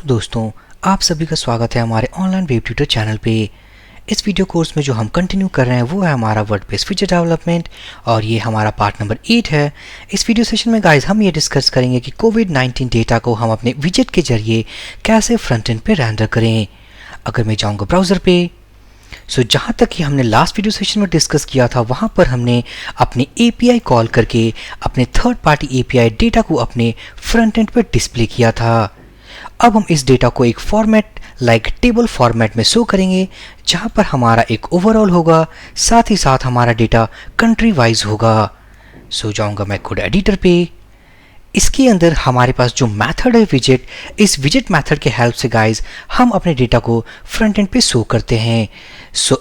दोस्तों, आप सभी का स्वागत है हमारे ऑनलाइन वेब ट्यूटर चैनल पे। इस वीडियो कोर्स में जो हम कंटिन्यू कर रहे हैं वो है हमारा वर्डप्रेस विजेट डेवलपमेंट और ये हमारा पार्ट नंबर 8 है। इस वीडियो सेशन में गाइस हम ये डिस्कस करेंगे कि कोविड-19 डेटा को हम अपने विजेट के जरिए कैसे फ्रंट एंड पे रेंडर करें। अगर मैं जाऊँगा ब्राउज़र पे, जहाँ तक कि हमने लास्ट वीडियो सेशन में डिस्कस किया था वहाँ पर हमने अपने API कॉल करके अपने थर्ड पार्टी API डेटा को अपने फ्रंट एंड पे डिस्प्ले किया था। अब हम इस डेटा को एक फॉर्मेट लाइक टेबल फॉर्मेट में शो करेंगे जहां पर हमारा एक ओवरऑल होगा, साथ ही साथ हमारा डेटा कंट्री वाइज होगा। जाऊंगा मैं कोड एडिटर पे। इसके अंदर हमारे पास जो मेथड है विजेट, इस विजेट मेथड के हेल्प से गाइस हम अपने डेटा को फ्रंट एंड पे शो करते हैं।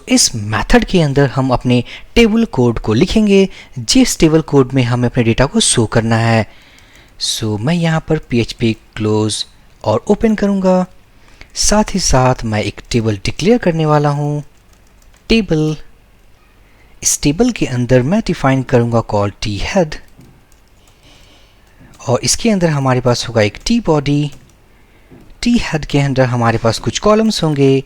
इस मेथड के अंदर हम अपने टेबल कोड को लिखेंगे जिस टेबल कोड में हमें अपने डेटा को शो करना है। मैं यहाँ पर PHP क्लोज और ओपन करूंगा। साथ ही साथ मैं एक टेबल डिक्लेयर करने वाला हूं, टेबल। इस टेबल के अंदर मैं डिफाइन करूंगा कॉल टी हेड और इसके अंदर हमारे पास होगा एक टी बॉडी। टी हेड के अंदर हमारे पास कुछ कॉलम्स होंगे।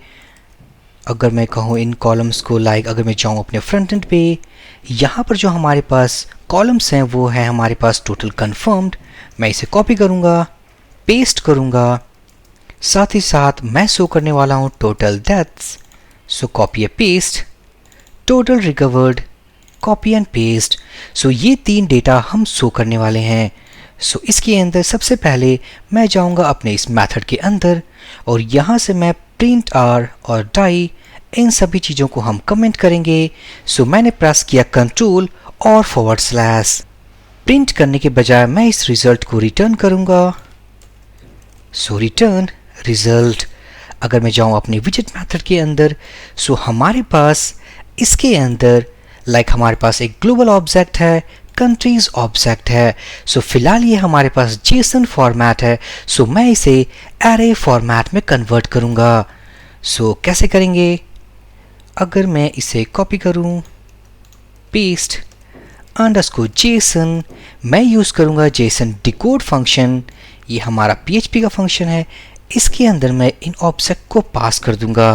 अगर मैं कहूँ इन कॉलम्स को अगर मैं जाऊँ अपने फ्रंट एंड पे, यहाँ पर जो हमारे पास कॉलम्स हैं वो है हमारे पास टोटल कन्फर्म्ड। मैं इसे कॉपी करूँगा, पेस्ट करूंगा। साथ ही साथ मैं शो करने वाला हूं total deaths. Copy and paste, total recovered, copy and paste. ये 3 डेटा हम शो करने वाले हैं। इसके अंदर सबसे पहले मैं जाऊंगा अपने इस मेथड के अंदर और यहाँ से मैं प्रिंट आर और डाई, इन सभी चीज़ों को हम कमेंट करेंगे। मैंने प्रेस किया कंट्रोल और /। प्रिंट करने के बजाय मैं इस रिजल्ट को रिटर्न करूंगा। Return result. अगर मैं जाऊं अपने विजेट मेथड के अंदर, हमारे पास इसके अंदर हमारे पास एक ग्लोबल ऑब्जेक्ट है, कंट्रीज ऑब्जेक्ट है। फिलहाल ये हमारे पास जेसन फॉर्मेट है। मैं इसे एरे फॉर्मेट में कन्वर्ट करूंगा। कैसे करेंगे? अगर मैं इसे कॉपी करूं, पेस्ट अंडरस्कोर जेसन, मैं यूज करूंगा जेसन डिकोड फंक्शन। ये हमारा PHP का फंक्शन है। इसके अंदर मैं इन ऑब्जेक्ट को पास कर दूंगा।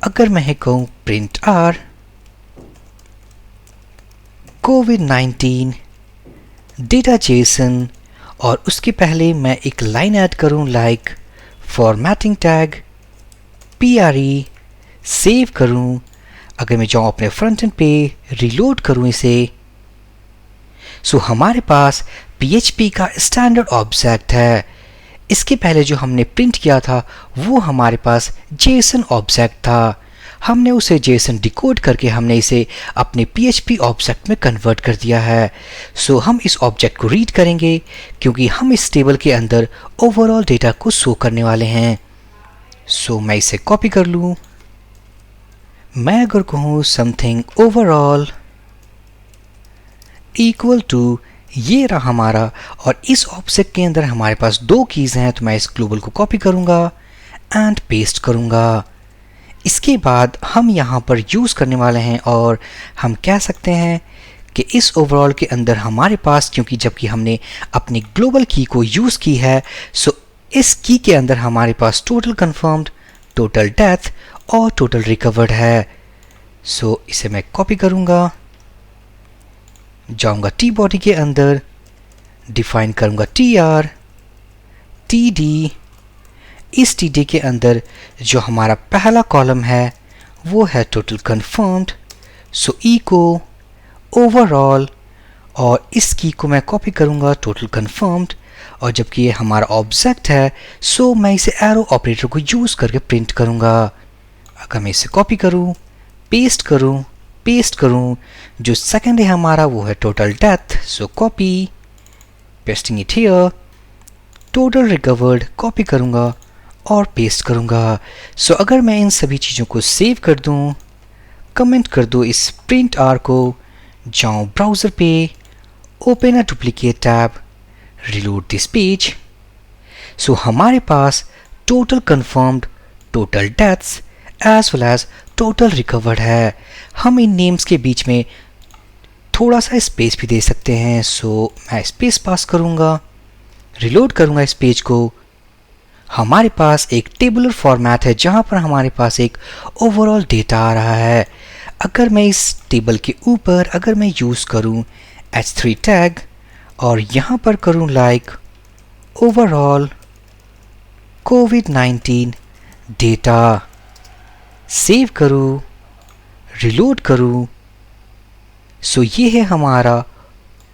अगर मैं कहूँ print are COVID-19 data Jason और उसके पहले मैं एक लाइन ऐड करूँ फॉर्मेटिंग टैग PRE, सेव करूँ। अगर मैं जाऊँ अपने फ्रंट एंड पे, रिलोड करूँ इसे, हमारे पास PHP का स्टैंडर्ड ऑब्जेक्ट है। इसके पहले जो हमने प्रिंट किया था वो हमारे पास जेसन ऑब्जेक्ट था। हमने उसे जेसन डिकोड करके हमने इसे अपने PHP ऑब्जेक्ट में कन्वर्ट कर दिया है। हम इस ऑब्जेक्ट को रीड करेंगे क्योंकि हम इस टेबल के अंदर ओवरऑल डेटा को शो करने वाले हैं। मैं इसे कॉपी कर लूँ। मैं अगर कहूँ समथिंग ओवरऑल इक्वल टू, ये रहा हमारा, और इस ऑब्जेक्ट के अंदर हमारे पास 2 कीज़ हैं। मैं इस ग्लोबल को कॉपी करूंगा एंड पेस्ट करूंगा। इसके बाद हम यहाँ पर यूज़ करने वाले हैं और हम कह सकते हैं कि इस ओवरऑल के अंदर हमारे पास, क्योंकि जबकि हमने अपनी ग्लोबल की को यूज़ की है, इस की के अंदर हमारे पास टोटल कन्फर्म्ड, टोटल डेथ और टोटल रिकवर्ड है। इसे मैं कॉपी करूंगा, जाऊंगा टी बॉडी के अंदर, डिफाइन करूंगा TR TD। इस TD के अंदर जो हमारा पहला कॉलम है वो है टोटल कन्फर्म्ड, इको ओवरऑल, और इस की को मैं कॉपी करूंगा टोटल कन्फर्म्ड। और जबकि ये हमारा ऑब्जेक्ट है मैं इसे एरो ऑपरेटर को यूज करके प्रिंट करूंगा। अगर मैं इसे कॉपी करूं, पेस्ट करूं, जो सेकंड है हमारा वो है total death. Copy, pasting it here, total recovered, copy करूंगा और पेस्ट करूंगा। अगर मैं इन सभी चीज़ों को सेव कर दूं, कमेंट कर दूं इस प्रिंट आर को, जाऊं ब्राउज़र पे, open a duplicate tab, reload this page. हमारे पास total confirmed, total deaths as well as total recovered है। हम इन नेम्स के बीच में थोड़ा सा स्पेस भी दे सकते हैं। मैं स्पेस पास करूंगा, रिलोड करूंगा इस पेज को। हमारे पास एक टेबुलर फॉर्मेट है जहां पर हमारे पास एक ओवरऑल डेटा आ रहा है। अगर मैं इस टेबल के ऊपर अगर मैं यूज़ करूं h3 टैग और यहां पर करूं like overall COVID-19 data, save करूं, रिलोड करूं, सो ये है हमारा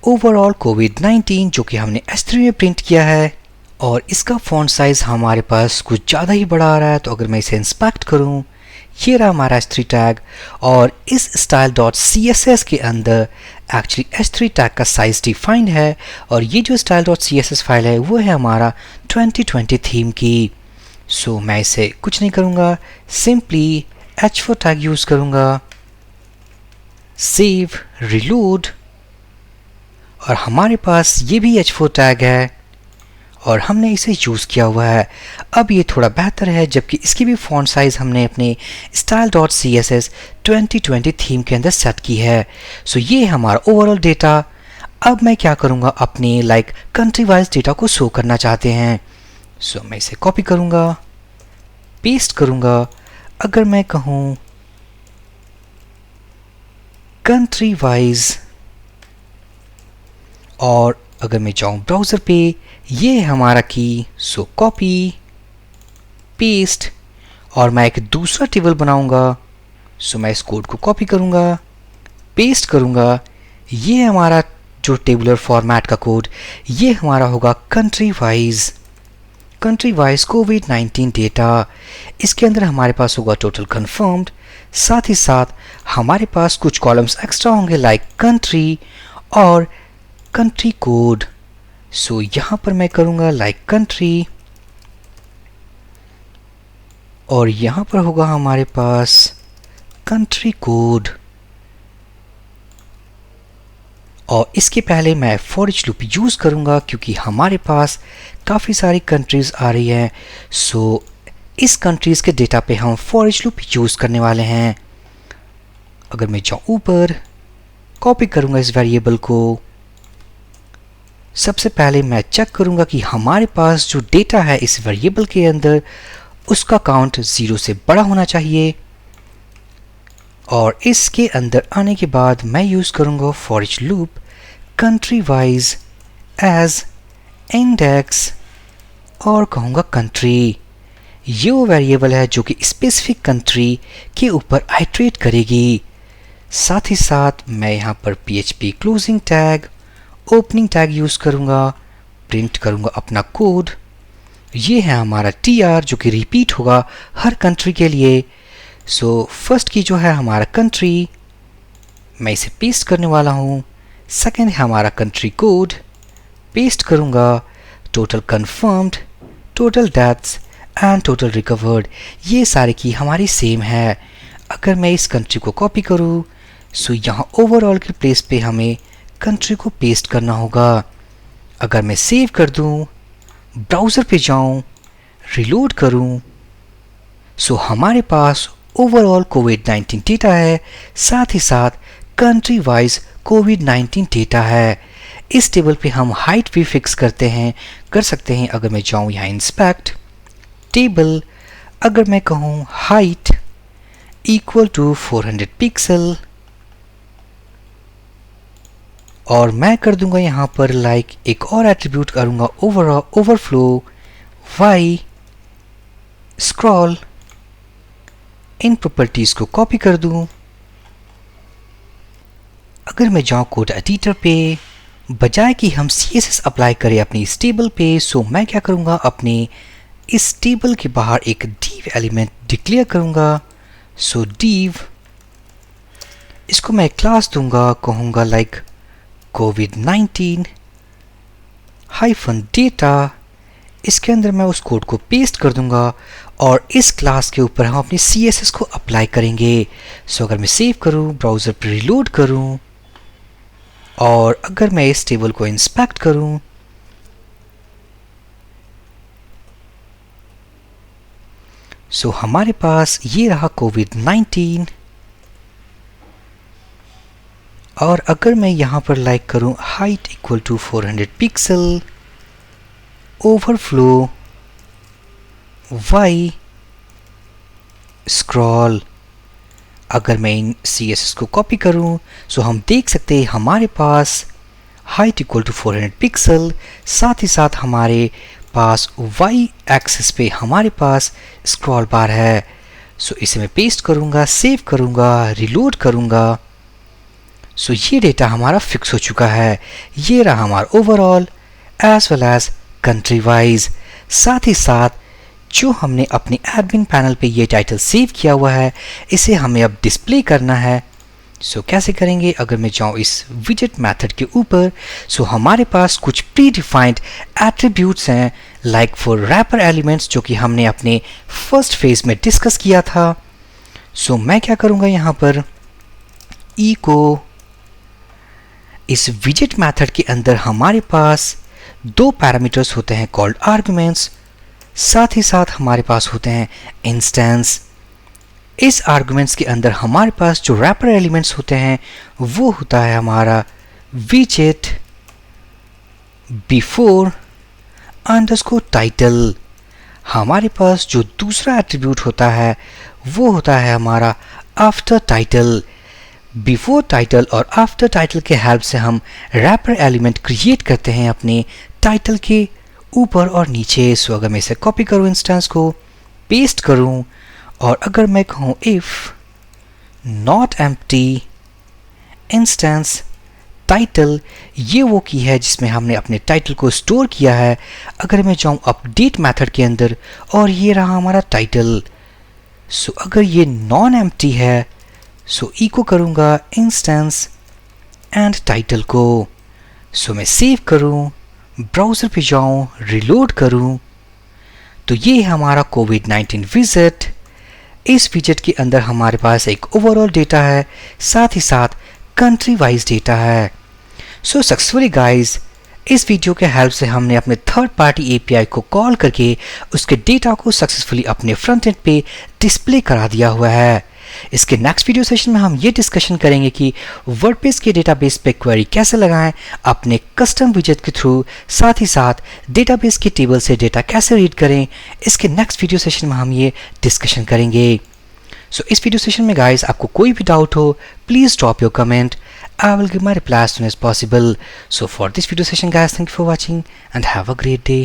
ओवरऑल COVID-19 जो कि हमने h3 में प्रिंट किया है और इसका फॉन्ट साइज हमारे पास कुछ ज़्यादा ही बड़ा आ रहा है। तो अगर मैं इसे इंस्पेक्ट करूं, ये रहा हमारा h3 टैग और इस style.css के अंदर एक्चुअली h3 टैग का साइज डिफाइंड है और ये जो style.css फाइल है वो है हमारा 2020 थीम की। सो मैं इसे कुछ नहीं करूँगा, सिंपली h4 टैग यूज़ करूँगा, सेव, रिलोड और हमारे पास ये भी h4 टैग है और हमने इसे यूज़ किया हुआ है। अब ये थोड़ा बेहतर है जबकि इसकी भी फॉन्ट साइज़ हमने अपने style.css 2020 थीम के अंदर सेट की है। सो ये हमारा ओवरऑल डेटा। अब मैं क्या करूँगा, अपने लाइक कंट्री वाइज डेटा को शो करना चाहते हैं। सो मैं इसे कॉपी करूँगा, पेस्ट करूँगा। अगर मैं कहूँ कंट्री वाइज और अगर मैं जाऊँ ब्राउज़र पे, ये है हमारा की। सो कॉपी, पेस्ट और मैं एक दूसरा टेबल बनाऊंगा। सो मैं इस कोड को कॉपी करूंगा, पेस्ट करूंगा। ये है हमारा जो टेबुलर फॉर्मेट का कोड, ये हमारा होगा कंट्री वाइज COVID-19 डेटा। इसके अंदर हमारे पास होगा टोटल कंफर्म्ड, साथ ही साथ हमारे पास कुछ कॉलम्स एक्स्ट्रा होंगे लाइक कंट्री और कंट्री कोड। सो यहाँ पर मैं करूँगा लाइक कंट्री और यहाँ पर होगा हमारे पास कंट्री कोड और इसके पहले मैं फॉर ईच लूप यूज़ करूँगा क्योंकि हमारे पास काफ़ी सारी कंट्रीज़ आ रही हैं। सो इस कंट्रीज़ के डेटा पे हम फॉर ईच लूप यूज़ करने वाले हैं। अगर मैं जाऊँ ऊपर, कॉपी करूँगा इस वेरिएबल को, सबसे पहले मैं चेक करूंगा कि हमारे पास जो डेटा है इस वेरिएबल के अंदर उसका काउंट 0 से बड़ा होना चाहिए और इसके अंदर आने के बाद मैं यूज़ करूंगा for each loop country wise as index और कहूँगा कंट्री। ये वो वेरिएबल है जो कि स्पेसिफिक कंट्री के ऊपर आइट्रेट करेगी। साथ ही साथ मैं यहाँ पर PHP closing tag, opening tag use करूँगा, प्रिंट करूँगा अपना कोड। ये है हमारा TR जो कि रिपीट होगा हर कंट्री के लिए। सो फर्स्ट की जो है हमारा कंट्री, मैं इसे पेस्ट करने वाला हूँ। सेकेंड है हमारा कंट्री कोड, पेस्ट करूँगा। Total confirmed, total deaths and total recovered, ये सारे की हमारी सेम है। अगर मैं इस कंट्री को कॉपी करूँ, सो यहाँ ओवरऑल के प्लेस पे हमें कंट्री को पेस्ट करना होगा। अगर मैं सेव कर दूं, ब्राउज़र पे जाऊं, रिलोड करूं, सो हमारे पास ओवरऑल COVID-19 डेटा है, साथ ही साथ कंट्री वाइज COVID-19 डेटा है। इस टेबल पे हम हाइट भी फिक्स कर सकते हैं। अगर मैं जाऊं यहाँ इंस्पेक्ट टेबल, अगर मैं कहूँ हाइट इक्वल टू 400 पिक्सल और मैं कर दूंगा यहाँ पर लाइक एक और एट्रीब्यूट करूंगा ओवरफ्लो वाई स्क्रॉल। इन प्रॉपर्टीज को कॉपी कर दूं। अगर मैं जाऊँ कोड एडिटर पे, बजाय कि हम CSS अप्लाई करें अपनी इस टेबल पे, सो मैं क्या करूँगा, अपने इस टेबल के बाहर एक div एलिमेंट डिक्लेयर करूँगा। सो div, इसको मैं क्लास दूंगा, कहूँगा लाइक COVID-19 -data। इसके अंदर मैं उस कोड को पेस्ट कर दूंगा और इस क्लास के ऊपर हम अपनी CSS को अप्लाई करेंगे। सो अगर मैं सेव करूं, ब्राउज़र पर रिलोड करूं और अगर मैं इस टेबल को इंस्पेक्ट करूं, सो हमारे पास ये रहा COVID-19 और अगर मैं यहाँ पर लाइक करूँ height equal to 400 pixel, overflow y scroll। अगर मैं इन CSS को कॉपी करूं तो हम देख सकते हैं हमारे पास हाइट इक्वल टू 400 पिक्सल, साथ ही साथ हमारे पास y एक्सिस पे हमारे पास स्क्रॉल बार है। सो इसे मैं पेस्ट करूंगा, सेव करूंगा, रिलोड करूंगा। सो ये डेटा हमारा फिक्स हो चुका है। ये रहा हमारा overall as well as country wise. साथ ही साथ जो हमने अपने एडमिन पैनल पे ये टाइटल सेव किया हुआ है, इसे हमें अब डिस्प्ले करना है। सो कैसे करेंगे? अगर मैं जाऊँ इस विजेट मेथड के ऊपर, सो हमारे पास कुछ प्री डिफाइंड एट्रीब्यूट्स हैं, लाइक फॉर रैपर एलिमेंट्स, जो कि हमने अपने फर्स्ट फेज में डिस्कस किया था। सो मैं क्या करूँगा, यहाँ पर ई को इस विजेट मेथड के अंदर हमारे पास दो पैरामीटर्स होते हैं कॉल्ड आर्गुमेंट्स, साथ ही साथ हमारे पास होते हैं इंस्टेंस। इस आर्गुमेंट्स के अंदर हमारे पास जो रैपर एलिमेंट्स होते हैं वो होता है हमारा विजेट बिफोर अंडरस्कोर टाइटल। हमारे पास जो दूसरा एट्रीब्यूट होता है वो होता है हमारा आफ्टर टाइटल। बिफोर टाइटल और आफ्टर टाइटल के हेल्प से हम रैपर एलिमेंट क्रिएट करते हैं अपने टाइटल के ऊपर और नीचे। सो अगर मैं इसे कॉपी करूँ, इंस्टेंस को पेस्ट करूँ, और अगर मैं कहूँ if not empty instance title, ये वो की है जिसमें हमने अपने टाइटल को स्टोर किया है। अगर मैं जाऊँ अपडेट मेथड के अंदर, और ये रहा हमारा टाइटल। सो अगर ये नॉन एम्प्टी है, सो इको करूँगा इंस्टेंस एंड टाइटल को। सो मैं सेव करूँ, ब्राउज़र पे जाऊँ, रिलोड करूँ, तो ये हमारा कोविड-19 विजिट। इस विजेट के अंदर हमारे पास एक ओवरऑल डेटा है, साथ ही साथ कंट्री वाइज डेटा है। सो सक्सेसफुली गाइज, इस वीडियो के हेल्प से हमने अपने थर्ड पार्टी API को कॉल करके उसके डेटा को सक्सेसफुली अपने फ्रंट एंड पे डिस्प्ले करा दिया हुआ है। इसके नेक्स्ट वीडियो सेशन में हम ये डिस्कशन करेंगे कि वर्डप्रेस के डेटाबेस पे क्वेरी कैसे लगाएं अपने कस्टम विजेट के थ्रू, साथ ही साथ डेटाबेस के टेबल से डेटा कैसे रीड करें। इसके नेक्स्ट वीडियो सेशन में हम ये डिस्कशन करेंगे। सो इस वीडियो सेशन में गाइस आपको कोई भी डाउट हो, please drop your comment. I will give my reply as soon as possible. So for this video session guys, thank you for watching and have a great day.